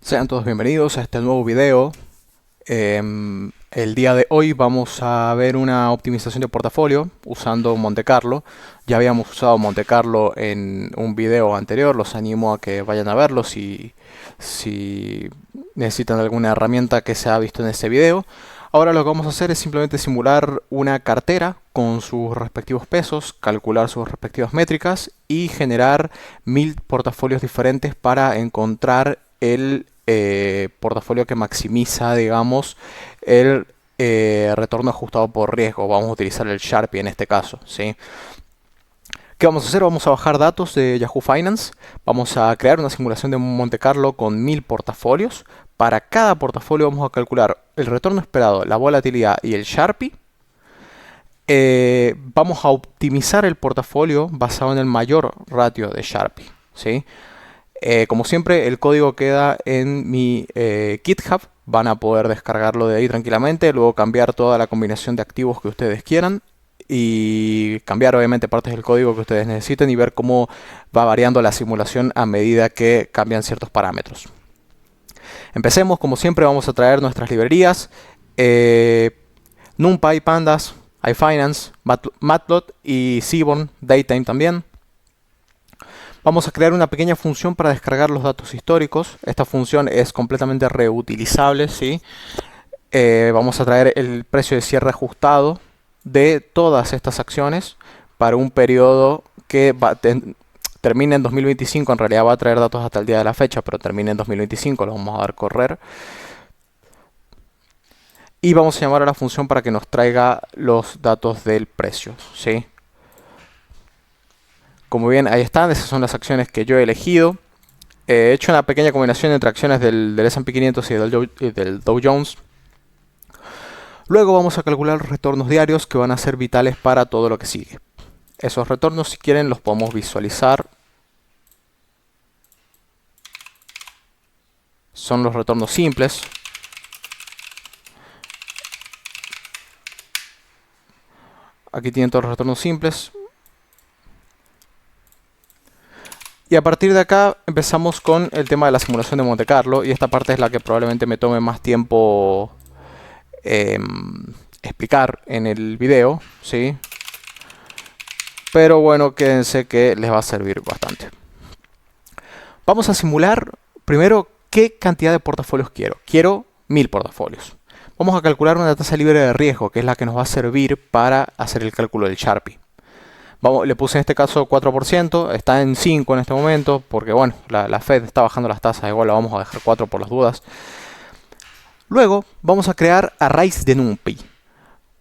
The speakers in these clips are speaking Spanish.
Sean todos bienvenidos a este nuevo video. El día de hoy vamos a ver una optimización de portafolio usando Monte Carlo. Ya habíamos usado Monte Carlo en un video anterior, los animo a que vayan a verlo si necesitan alguna herramienta que se ha visto en este video. Ahora lo que vamos a hacer es simplemente simular una cartera con sus respectivos pesos, calcular sus respectivas métricas y generar 1000 portafolios diferentes para encontrar el portafolio que maximiza, digamos, el retorno ajustado por riesgo. Vamos a utilizar el Sharpie en este caso, ¿sí? ¿Qué vamos a hacer? Vamos a bajar datos de Yahoo Finance. Vamos a crear una simulación de Monte Carlo con 1000 portafolios. Para cada portafolio vamos a calcular el retorno esperado, la volatilidad y el Sharpie. Vamos a optimizar el portafolio basado en el mayor ratio de Sharpie, ¿sí? Como siempre, el código queda en mi GitHub. Van a poder descargarlo de ahí tranquilamente, luego cambiar toda la combinación de activos que ustedes quieran y cambiar obviamente partes del código que ustedes necesiten y ver cómo va variando la simulación a medida que cambian ciertos parámetros. Empecemos, como siempre, vamos a traer nuestras librerías, NumPy, Pandas, iFinance, Matplot y Seaborn, Datetime también. Vamos a crear una pequeña función para descargar los datos históricos. Esta función es completamente reutilizable, ¿sí? Vamos a traer el precio de cierre ajustado de todas estas acciones para un periodo que termina en 2025. En realidad va a traer datos hasta el día de la fecha, pero termina en 2025, lo vamos a dar correr. Y vamos a llamar a la función para que nos traiga los datos del precio, ¿sí? Como bien, ahí están, esas son las acciones que yo he elegido. He hecho una pequeña combinación entre acciones del S&P 500 y del Dow Jones. Luego vamos a calcular los retornos diarios que van a ser vitales para todo lo que sigue. Esos retornos, si quieren, los podemos visualizar. Son los retornos simples. Aquí tienen todos los retornos simples. Y a partir de acá empezamos con el tema de la simulación de Monte Carlo. Y esta parte es la que probablemente me tome más tiempo explicar en el video, ¿sí? Pero bueno, quédense que les va a servir bastante. Vamos a simular primero qué cantidad de portafolios quiero. Quiero 1000 portafolios. Vamos a calcular una tasa libre de riesgo, que es la que nos va a servir para hacer el cálculo del Sharpie. Le puse en este caso 4%, está en 5 en este momento, porque bueno, la Fed está bajando las tasas, igual la vamos a dejar 4 por las dudas. Luego vamos a crear arrays de NumPy,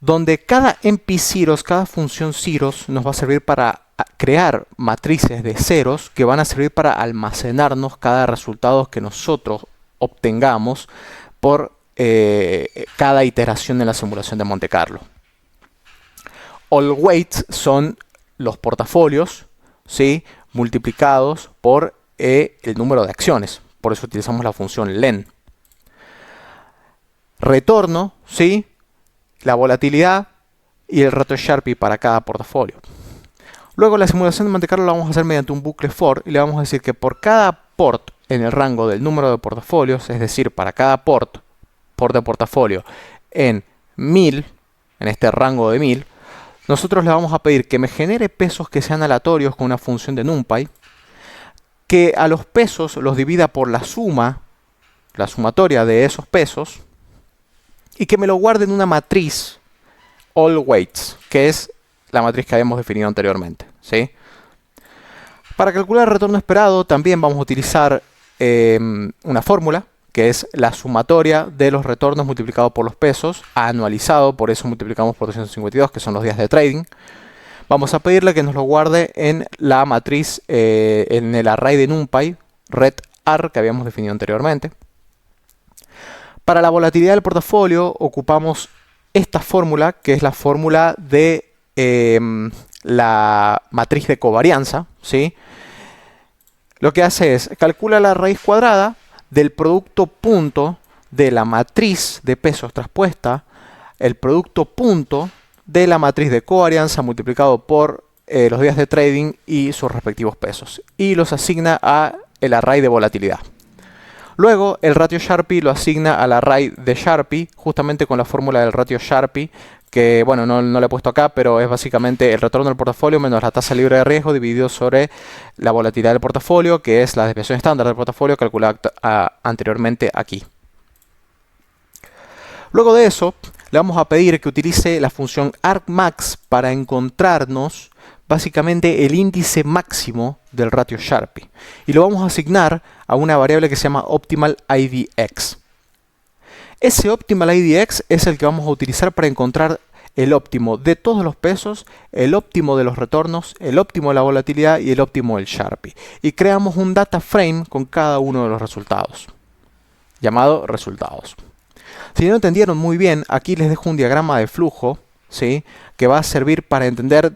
donde cada NP zeros, cada función zeros, nos va a servir para crear matrices de ceros que van a servir para almacenarnos cada resultado que nosotros obtengamos por cada iteración en la simulación de Monte Carlo. All weights son los portafolios, ¿sí?, multiplicados por el número de acciones. Por eso utilizamos la función len. Retorno, ¿sí?, la volatilidad y el ratio Sharpie para cada portafolio. Luego la simulación de Monte Carlo la vamos a hacer mediante un bucle for y le vamos a decir que por cada port en el rango del número de portafolios, es decir, para cada port de portafolio en 1000, en este rango de 1000, nosotros le vamos a pedir que me genere pesos que sean aleatorios con una función de NumPy, que a los pesos los divida por la sumatoria de esos pesos, y que me lo guarde en una matriz all weights, que es la matriz que habíamos definido anteriormente, ¿sí? Para calcular el retorno esperado también vamos a utilizar una fórmula, que es la sumatoria de los retornos multiplicado por los pesos, anualizado, por eso multiplicamos por 252, que son los días de trading. Vamos a pedirle que nos lo guarde en la matriz, en el array de NumPy, ret_ar, que habíamos definido anteriormente. Para la volatilidad del portafolio ocupamos esta fórmula, que es la fórmula de la matriz de covarianza, ¿sí? Lo que hace es, calcula la raíz cuadrada del producto punto de la matriz de pesos traspuesta, el producto punto de la matriz de covarianza multiplicado por los días de trading y sus respectivos pesos, y los asigna a el array de volatilidad. Luego el ratio Sharpie lo asigna al array de Sharpie, justamente con la fórmula del ratio Sharpie, que bueno, no le he puesto acá, pero es básicamente el retorno del portafolio menos la tasa libre de riesgo dividido sobre la volatilidad del portafolio, que es la desviación estándar del portafolio calculada anteriormente aquí. Luego de eso, le vamos a pedir que utilice la función argmax para encontrarnos básicamente el índice máximo del ratio Sharpie. Y lo vamos a asignar a una variable que se llama optimal IDX. Ese optimal IDX es el que vamos a utilizar para encontrar el óptimo de todos los pesos, el óptimo de los retornos, el óptimo de la volatilidad y el óptimo del Sharpie. Y creamos un data frame con cada uno de los resultados, llamado resultados. Si no entendieron muy bien, aquí les dejo un diagrama de flujo, ¿sí?, que va a servir para entender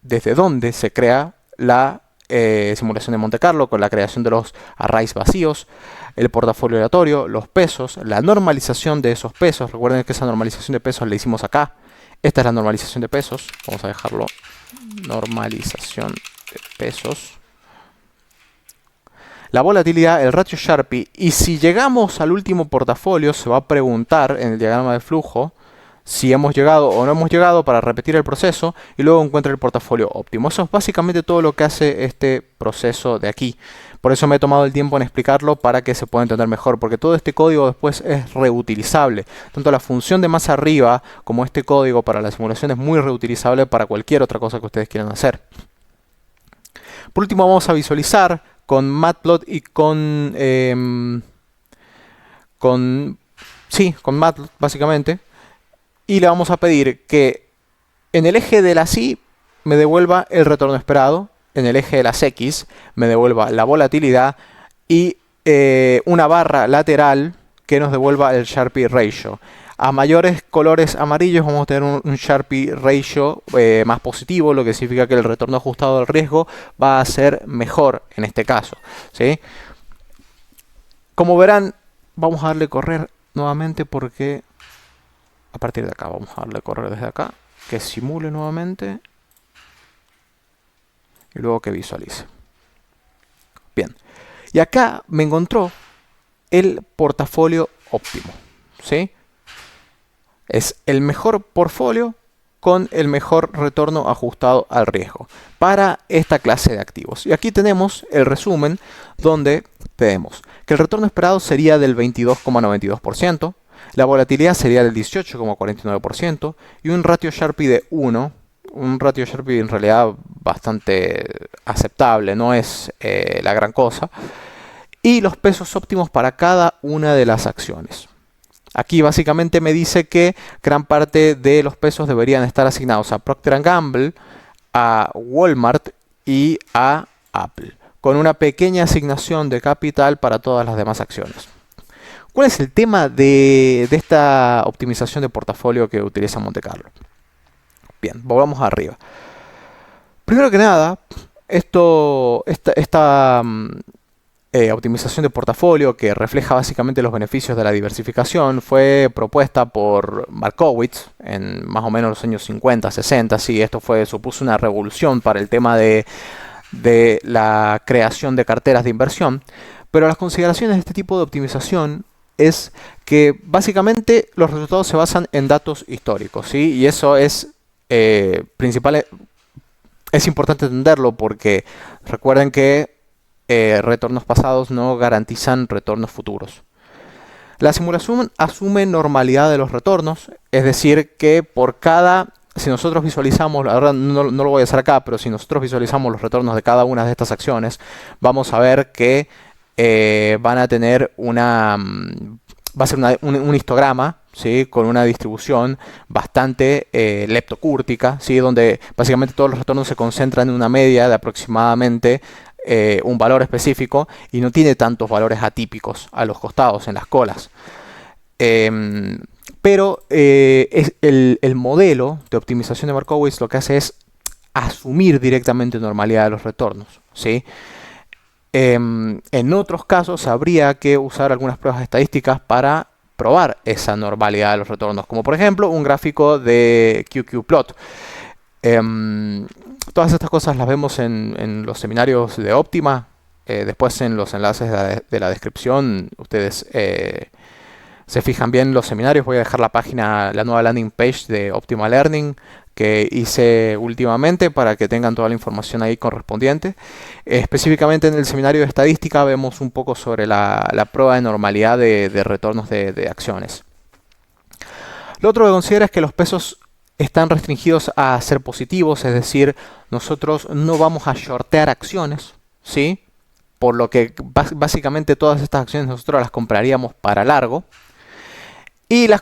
desde dónde se crea la simulación de Monte Carlo, con la creación de los arrays vacíos, el portafolio aleatorio, los pesos, la normalización de esos pesos. Recuerden que esa normalización de pesos la hicimos acá. Esta es la normalización de pesos. Vamos a dejarlo. Normalización de pesos. La volatilidad, el ratio Sharpie. Y si llegamos al último portafolio, se va a preguntar en el diagrama de flujo si hemos llegado o no hemos llegado para repetir el proceso y luego encuentra el portafolio óptimo. Eso es básicamente todo lo que hace este proceso de aquí. Por eso me he tomado el tiempo en explicarlo para que se pueda entender mejor, porque todo este código después es reutilizable. Tanto la función de más arriba como este código para la simulación es muy reutilizable para cualquier otra cosa que ustedes quieran hacer. Por último, vamos a visualizar con Matplotlib y con Matplotlib básicamente. Y le vamos a pedir que en el eje de las Y me devuelva el retorno esperado, en el eje de las X me devuelva la volatilidad y una barra lateral que nos devuelva el Sharpie Ratio. A mayores colores amarillos vamos a tener un Sharpie Ratio más positivo, lo que significa que el retorno ajustado al riesgo va a ser mejor en este caso, ¿sí? Como verán, vamos a darle correr nuevamente porque a partir de acá vamos a darle correr desde acá, que simule nuevamente y luego que visualice. Bien, y acá me encontró el portafolio óptimo, ¿sí? Es el mejor portfolio con el mejor retorno ajustado al riesgo para esta clase de activos. Y aquí tenemos el resumen donde tenemos que el retorno esperado sería del 22,92%, la volatilidad sería del 18,49% y un ratio Sharpie de 1, un ratio Sharpie en realidad bastante aceptable, no es la gran cosa, y los pesos óptimos para cada una de las acciones. Aquí básicamente me dice que gran parte de los pesos deberían estar asignados a Procter & Gamble, a Walmart y a Apple, con una pequeña asignación de capital para todas las demás acciones. ¿Cuál es el tema de esta optimización de portafolio que utiliza Monte Carlo? Bien, volvamos arriba. Primero que nada, esta optimización de portafolio que refleja básicamente los beneficios de la diversificación fue propuesta por Markowitz en más o menos los años 50, 60. Sí, esto supuso una revolución para el tema de la creación de carteras de inversión. Pero las consideraciones de este tipo de optimización es que básicamente los resultados se basan en datos históricos, ¿sí? Y eso es principal. Es importante entenderlo porque recuerden que retornos pasados no garantizan retornos futuros. La simulación asume normalidad de los retornos, es decir, que por cada, si nosotros visualizamos, la verdad no lo voy a hacer acá, pero si nosotros visualizamos los retornos de cada una de estas acciones, vamos a ver que van a tener va a ser un histograma, ¿sí?, con una distribución bastante leptocúrtica, ¿sí?, donde básicamente todos los retornos se concentran en una media de aproximadamente un valor específico y no tiene tantos valores atípicos a los costados, en las colas. Pero el modelo de optimización de Markowitz lo que hace es asumir directamente normalidad de los retornos, ¿sí? En otros casos habría que usar algunas pruebas estadísticas para probar esa normalidad de los retornos, como por ejemplo un gráfico de QQplot. Todas estas cosas las vemos en los seminarios de Optima, Después en los enlaces de la descripción ustedes se fijan bien los seminarios. Voy a dejar la página, la nueva landing page de Optimal Learning que hice últimamente para que tengan toda la información ahí correspondiente. Específicamente en el seminario de estadística vemos un poco sobre la prueba de normalidad de retornos de acciones. Lo otro que considera es que los pesos están restringidos a ser positivos, es decir, nosotros no vamos a shortear acciones, ¿sí? Por lo que básicamente todas estas acciones nosotros las compraríamos para largo. Y la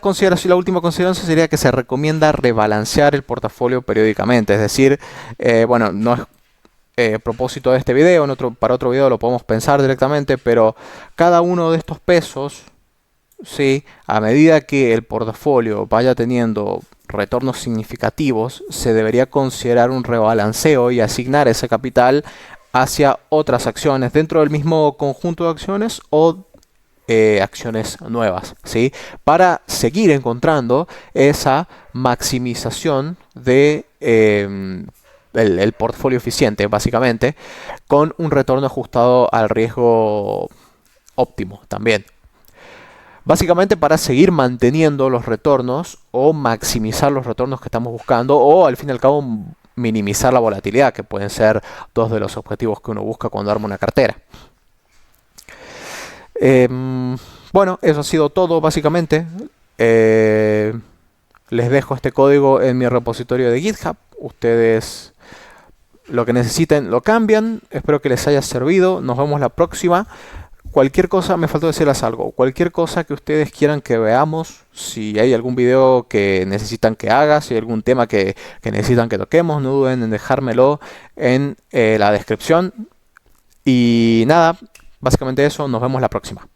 última consideración sería que se recomienda rebalancear el portafolio periódicamente. Es decir, bueno, no es propósito de este video, para otro video lo podemos pensar directamente, pero cada uno de estos pesos, ¿sí? A medida que el portafolio vaya teniendo retornos significativos, se debería considerar un rebalanceo y asignar ese capital hacia otras acciones dentro del mismo conjunto de acciones o acciones nuevas, ¿sí? Para seguir encontrando esa maximización de el portfolio eficiente, básicamente, con un retorno ajustado al riesgo óptimo también. Básicamente para seguir manteniendo los retornos o maximizar los retornos que estamos buscando, o al fin y al cabo minimizar la volatilidad, que pueden ser dos de los objetivos que uno busca cuando arma una cartera. Bueno, eso ha sido todo básicamente. Les dejo este código en mi repositorio de GitHub. Ustedes lo que necesiten lo cambian. Espero que les haya servido. Nos vemos la próxima. Cualquier cosa, me faltó decirles algo. Cualquier cosa que ustedes quieran que veamos, si hay algún video que necesitan que haga, si hay algún tema que necesitan que toquemos, no duden en dejármelo en la descripción. Y nada, básicamente eso, nos vemos la próxima.